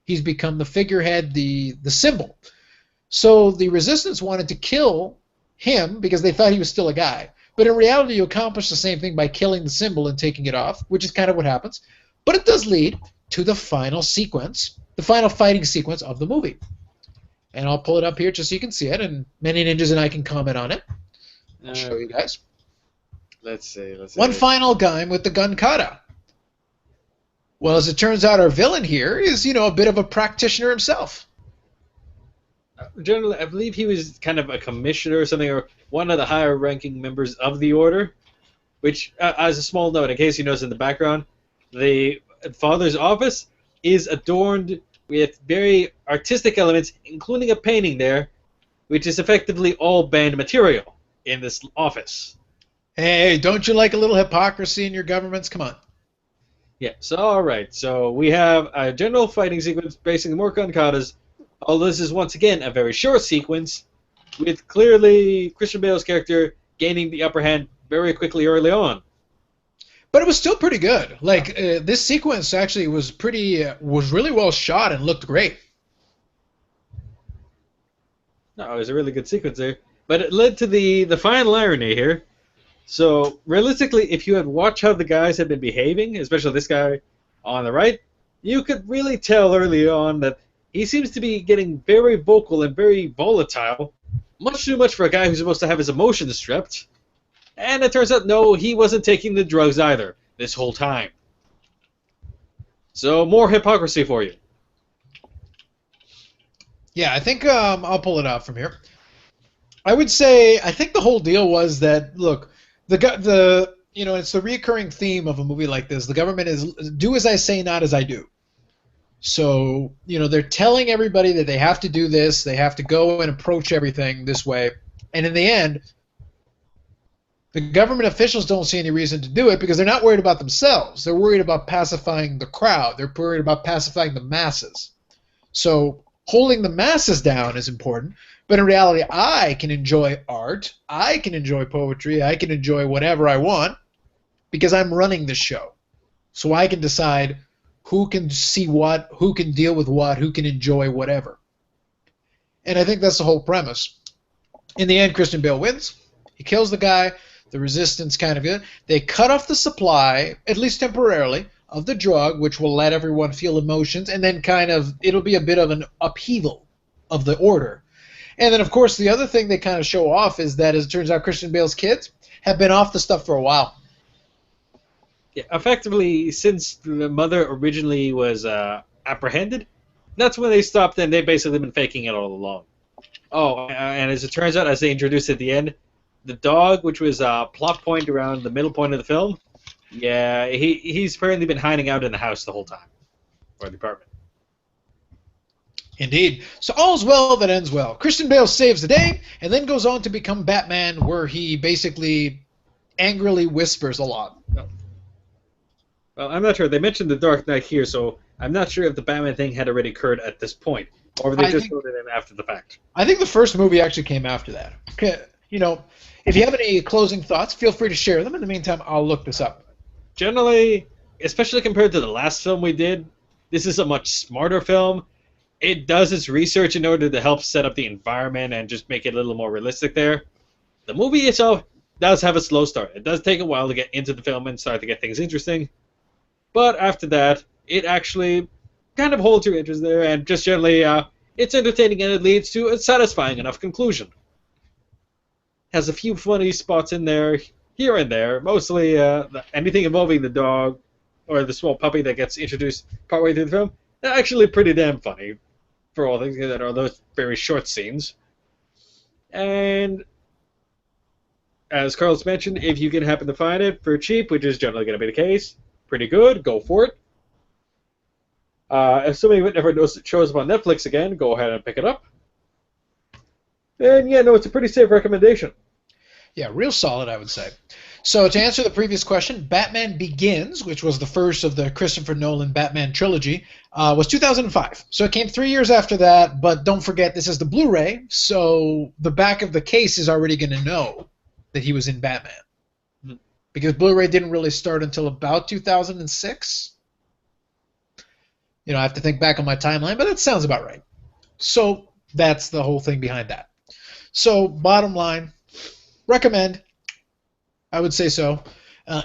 He's become the figurehead, the symbol. So the resistance wanted to kill him because they thought he was still a guy. But in reality, you accomplish the same thing by killing the symbol and taking it off, which is kind of what happens. But it does lead to the final sequence, the final fighting sequence of the movie. And I'll pull it up here just so you can see it, and Manyninjas and I can comment on it. I'll show you guys. Let's see. One final guy with the gun kata. Well, as it turns out, our villain here is, a bit of a practitioner himself. Generally, I believe he was kind of a commissioner or something, or one of the higher-ranking members of the Order. Which, as a small note, in case you notice in the background, the father's office is adorned with very artistic elements, including a painting there, which is effectively all banned material in this office. Hey, don't you like a little hypocrisy in your governments? Come on. Yeah, so alright, so we have a general fighting sequence, basically more gun katas, although this is once again a very short sequence, with clearly Christian Bale's character gaining the upper hand very quickly early on. But it was still pretty good. Like, this sequence actually was really well shot and looked great. No, it was a really good sequence there. But it led to the final irony here. So, realistically, if you had watched how the guys had been behaving, especially this guy on the right, you could really tell early on that he seems to be getting very vocal and very volatile. Much too much for a guy who's supposed to have his emotions stripped. And it turns out, no, he wasn't taking the drugs either, this whole time. So, more hypocrisy for you. Yeah, I think I'll pull it out from here. I would say, I think the whole deal was that, look, it's the recurring theme of a movie like this. The government is do as I say, not as I do. So, they're telling everybody that they have to do this, they have to go and approach everything this way. And in the end, the government officials don't see any reason to do it because they're not worried about themselves. They're worried about pacifying the crowd. They're worried about pacifying the masses. So holding the masses down is important. But in reality, I can enjoy art, I can enjoy poetry, I can enjoy whatever I want because I'm running the show. So I can decide who can see what, who can deal with what, who can enjoy whatever. And I think that's the whole premise. In the end, Christian Bale wins. He kills the guy. The resistance kind of good. They cut off the supply, at least temporarily, of the drug, which will let everyone feel emotions, and then it'll be a bit of an upheaval of the order. And then, of course, the other thing they kind of show off is that, as it turns out, Christian Bale's kids have been off the stuff for a while. Yeah, effectively, since the mother originally was apprehended, that's when they stopped, and they've basically been faking it all along. Oh, and as it turns out, as they introduced at the end, the dog, which was a plot point around the middle point of the film, yeah, he's apparently been hiding out in the house the whole time, or the apartment. Indeed. So all's well that ends well. Christian Bale saves the day and then goes on to become Batman, where he basically angrily whispers a lot. Well, I'm not sure. They mentioned the Dark Knight here, so I'm not sure if the Batman thing had already occurred at this point, or if they I just think wrote it in after the fact. I think the first movie actually came after that. Okay, you know, if you have any closing thoughts, feel free to share them. In the meantime, I'll look this up. Generally, especially compared to the last film we did, this is a much smarter film. It does its research in order to help set up the environment and just make it a little more realistic there. The movie itself does have a slow start. It does take a while to get into the film and start to get things interesting. But after that, it actually kind of holds your interest there, and just generally, it's entertaining and it leads to a satisfying enough conclusion. Has a few funny spots in there, here and there, mostly anything involving the dog or the small puppy that gets introduced partway through the film. They're actually pretty damn funny for all things that are those very short scenes. And as Carlos mentioned, if you can happen to find it for cheap, which is generally going to be the case, pretty good, go for it. Assuming it never shows up on Netflix again, go ahead and pick it up. And yeah, no, it's a pretty safe recommendation. Yeah, real solid, I would say. So to answer the previous question, Batman Begins, which was the first of the Christopher Nolan Batman trilogy, was 2005. So it came 3 years after that, but don't forget this is the Blu-ray, so the back of the case is already going to know that he was in Batman. Because Blu-ray didn't really start until about 2006. I have to think back on my timeline, but that sounds about right. So that's the whole thing behind that. So bottom line, recommend. I would say so.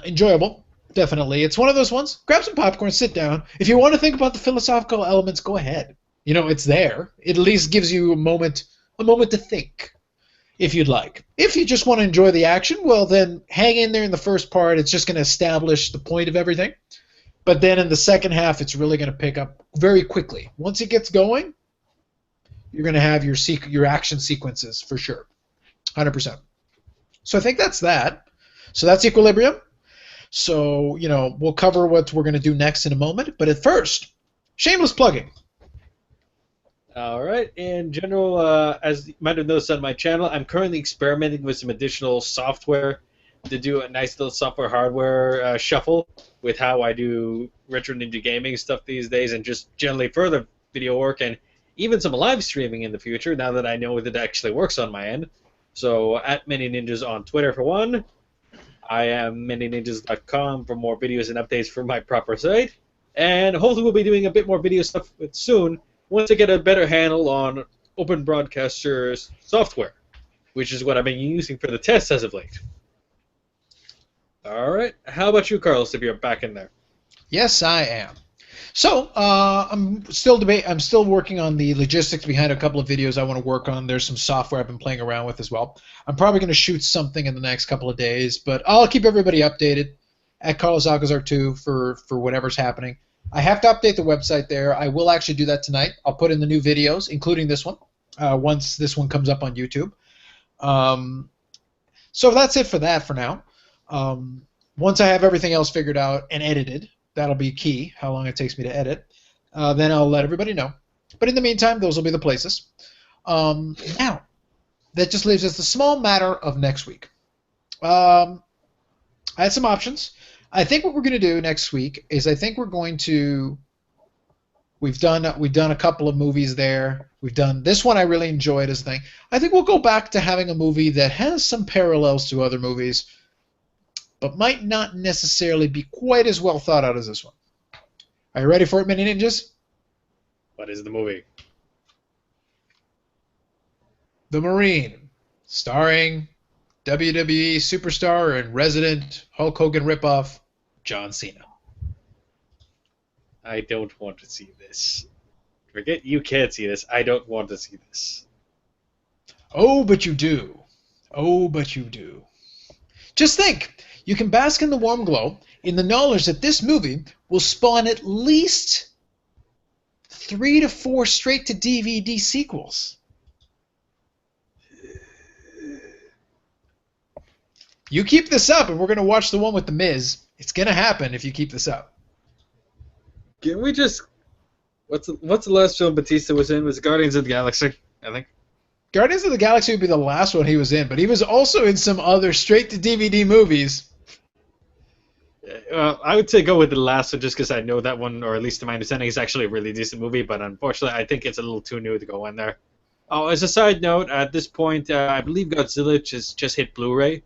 Enjoyable, definitely. It's one of those ones. Grab some popcorn, sit down. If you want to think about the philosophical elements, go ahead. It's there. It at least gives you a moment to think, if you'd like. If you just want to enjoy the action, well, then hang in there in the first part. It's just going to establish the point of everything. But then in the second half, it's really going to pick up very quickly. Once it gets going, you're going to have your action sequences for sure, 100%. So I think that's that. So that's Equilibrium. So, we'll cover what we're going to do next in a moment. But at first, shameless plugging. All right. In general, as you might have noticed on my channel, I'm currently experimenting with some additional software to do a nice little software-hardware shuffle with how I do Retro Ninja gaming stuff these days, and just generally further video work and even some live streaming in the future now that I know that it actually works on my end. So at Manyninjas on Twitter for one. I am Manyninjas.com for more videos and updates for my proper site. And hopefully we'll be doing a bit more video stuff soon once I get a better handle on Open Broadcaster's software, which is what I've been using for the tests as of late. All right. How about you, Carlos, if you're back in there? Yes, I am. So I'm still working on the logistics behind a couple of videos I want to work on. There's some software I've been playing around with as well. I'm probably going to shoot something in the next couple of days, but I'll keep everybody updated at Carlos Alcazar 2 for whatever's happening. I have to update the website there. I will actually do that tonight. I'll put in the new videos, including this one, once this one comes up on YouTube. So that's it for that for now. Once I have everything else figured out and edited, that'll be key, how long it takes me to edit. Then I'll let everybody know. But in the meantime, those will be the places. Now, that just leaves us the small matter of next week. I had some options. I think what we're going to do next week is we've done a couple of movies there. We've done this one I really enjoyed as a thing. I think we'll go back to having a movie that has some parallels to other movies, but might not necessarily be quite as well thought out as this one. Are you ready for it, Manyninjas? What is the movie? The Marine, starring WWE superstar and resident Hulk Hogan ripoff, John Cena. I don't want to see this. Forget you can't see this. I don't want to see this. Oh, but you do. Oh, but you do. Just think. You can bask in the warm glow in the knowledge that this movie will spawn at least 3 to 4 straight-to-DVD sequels. You keep this up, and we're going to watch the one with The Miz. It's going to happen if you keep this up. Can we just... What's the last film Batista was in? Was Guardians of the Galaxy, I think. Guardians of the Galaxy would be the last one he was in, but he was also in some other straight-to-DVD movies. Well, I would say go with the last one just because I know that one, or at least to my understanding, is actually a really decent movie. But unfortunately, I think it's a little too new to go in there. Oh, as a side note, at this point, I believe Godzilla just hit Blu-ray.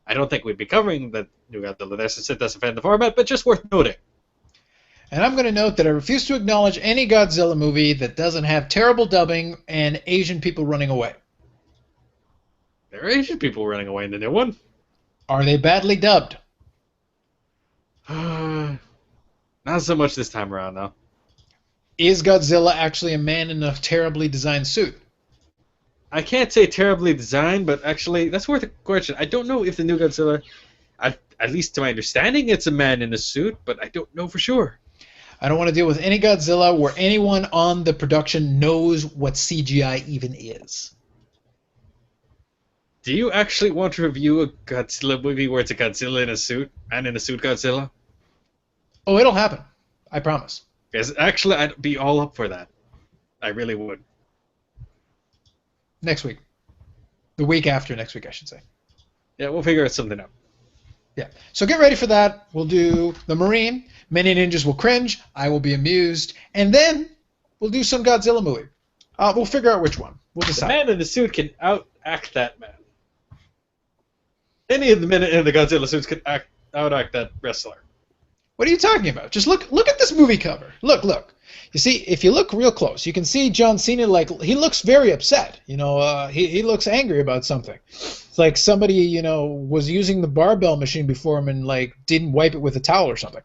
I don't think we'd be covering the new Godzilla there since it doesn't fit in the format, but just worth noting. And I'm going to note that I refuse to acknowledge any Godzilla movie that doesn't have terrible dubbing and Asian people running away. There are Asian people running away in the new one. Are they badly dubbed? Not so much this time around, though. Is Godzilla actually a man in a terribly designed suit? I can't say terribly designed, but actually, that's worth a question. I don't know if the new Godzilla, at least to my understanding, it's a man in a suit, but I don't know for sure. I don't want to deal with any Godzilla where anyone on the production knows what CGI even is. Do you actually want to review a Godzilla movie where it's a Godzilla in a suit, man in a suit Godzilla? Oh, it'll happen. I promise. Because actually, I'd be all up for that. I really would. Next week. The week after next week, I should say. Yeah, we'll figure something out. Yeah. So get ready for that. We'll do The Marine. Manyninjas will cringe. I will be amused. And then we'll do some Godzilla movie. We'll figure out which one. We'll The decide. man in the suit can outact that man. Any of the men in the Godzilla suits can outact that wrestler. What are you talking about? Just look at this movie cover. Look. You see, if you look real close, you can see John Cena, like, he looks very upset. He looks angry about something. It's like somebody, was using the barbell machine before him and, like, didn't wipe it with a towel or something.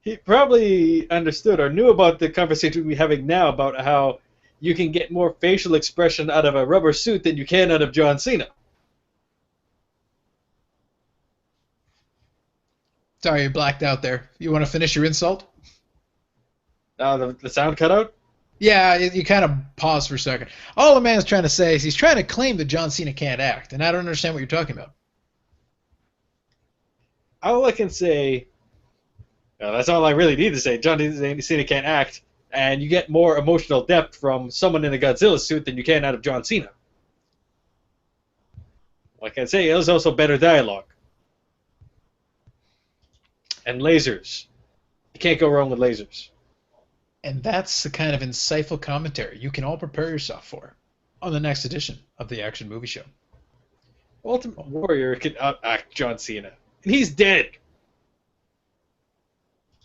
He probably understood or knew about the conversation we're having now about how you can get more facial expression out of a rubber suit than you can out of John Cena. Sorry, you blacked out there. You want to finish your insult? The sound cut out? Yeah, you kind of paused for a second. All the man's trying to say is he's trying to claim that John Cena can't act, and I don't understand what you're talking about. All I can say, that's all I really need to say. John Cena can't act, and you get more emotional depth from someone in a Godzilla suit than you can out of John Cena. Like I say, it was also better dialogue. And lasers. You can't go wrong with lasers. And that's the kind of insightful commentary you can all prepare yourself for on the next edition of the Action Movie Show. Ultimate Warrior can outact John Cena. And he's dead.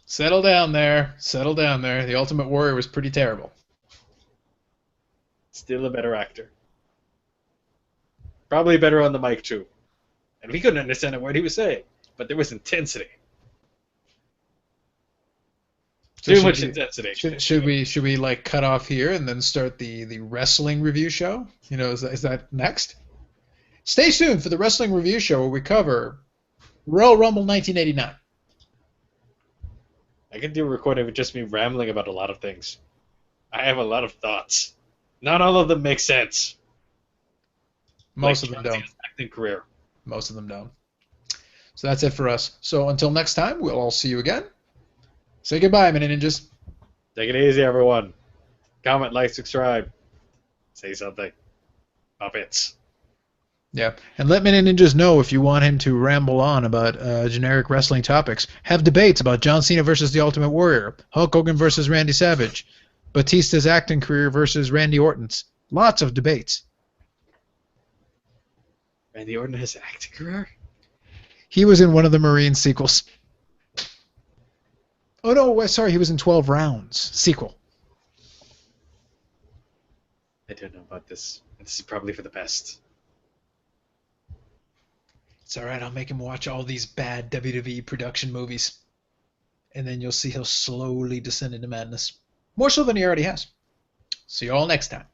Settle down there. The Ultimate Warrior was pretty terrible. Still a better actor. Probably better on the mic, too. And we couldn't understand a word he was saying. But there was intensity. So Too much intensity. Should we like cut off here and then start the wrestling review show? Is that next? Stay tuned for the wrestling review show where we cover Royal Rumble 1989. I could do a recording with just me rambling about a lot of things. I have a lot of thoughts. Not all of them make sense. Most of them don't. Acting career. Most of them don't. So that's it for us. So until next time, we'll all see you again. Say goodbye, Manyninjas. Take it easy, everyone. Comment, like, subscribe. Say something. Puppets. Yeah, and let Manyninjas know if you want him to ramble on about generic wrestling topics. Have debates about John Cena versus The Ultimate Warrior, Hulk Hogan versus Randy Savage, Batista's acting career versus Randy Orton's. Lots of debates. Randy Orton has an acting career? He was in one of the Marine sequels. Oh, no, sorry, he was in 12 Rounds. Sequel. I don't know about this. This is probably for the best. It's alright, I'll make him watch all these bad WWE production movies. And then you'll see he'll slowly descend into madness. More so than he already has. See you all next time.